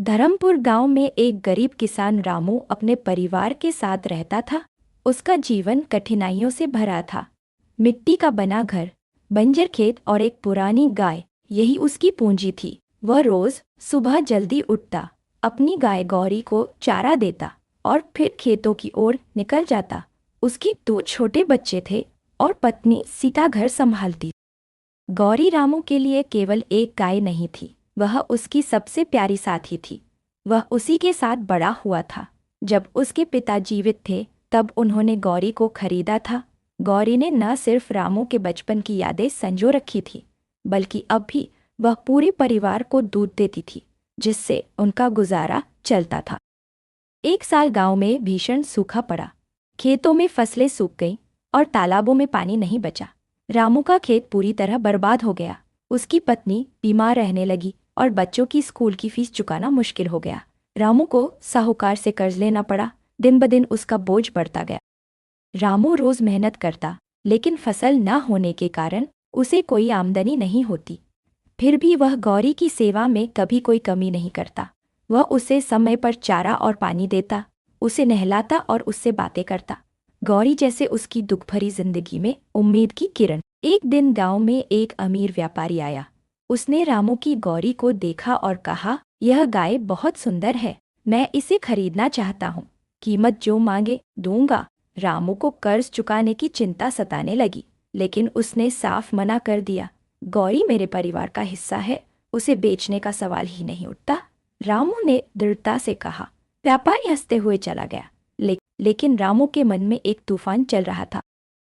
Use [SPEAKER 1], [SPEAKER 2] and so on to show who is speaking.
[SPEAKER 1] धर्मपुर गांव में एक गरीब किसान रामू अपने परिवार के साथ रहता था। उसका जीवन कठिनाइयों से भरा था। मिट्टी का बना घर, बंजर खेत और एक पुरानी गाय, यही उसकी पूंजी थी। वह रोज सुबह जल्दी उठता, अपनी गाय गौरी को चारा देता और फिर खेतों की ओर निकल जाता। उसकी 2 छोटे बच्चे थे और पत्नी सीता घर संभालती। गौरी रामू के लिए केवल एक गाय नहीं थी, वह उसकी सबसे प्यारी साथी थी। वह उसी के साथ बड़ा हुआ था। जब उसके पिता जीवित थे तब उन्होंने गौरी को खरीदा था। गौरी ने न सिर्फ रामू के बचपन की यादें संजो रखी थी, बल्कि अब भी वह पूरे परिवार को दूध देती थी, जिससे उनका गुजारा चलता था। एक साल गांव में भीषण सूखा पड़ा। खेतों में फसलें सूख गईं और तालाबों में पानी नहीं बचा। रामू का खेत पूरी तरह बर्बाद हो गया। उसकी पत्नी बीमार रहने लगी और बच्चों की स्कूल की फीस चुकाना मुश्किल हो गया। रामू को साहूकार से कर्ज लेना पड़ा। दिन ब दिन उसका बोझ बढ़ता गया। रामू रोज मेहनत करता, लेकिन फसल न होने के कारण उसे कोई आमदनी नहीं होती। फिर भी वह गौरी की सेवा में कभी कोई कमी नहीं करता। वह उसे समय पर चारा और पानी देता, उसे नहलाता और उससे बातें करता। गौरी जैसे उसकी दुख भरी जिंदगी में उम्मीद की किरण। एक दिन गांव में एक अमीर व्यापारी आया। उसने रामू की गौरी को देखा और कहा, यह गाय बहुत सुंदर है, मैं इसे खरीदना चाहता हूँ। कीमत जो मांगे दूंगा। रामू को कर्ज चुकाने की चिंता सताने लगी, लेकिन उसने साफ मना कर दिया। गौरी मेरे परिवार का हिस्सा है, उसे बेचने का सवाल ही नहीं उठता। रामू ने दृढ़ता से कहा। व्यापारी हंसते हुए चला गया, लेकिन रामू के मन में एक तूफान चल रहा था।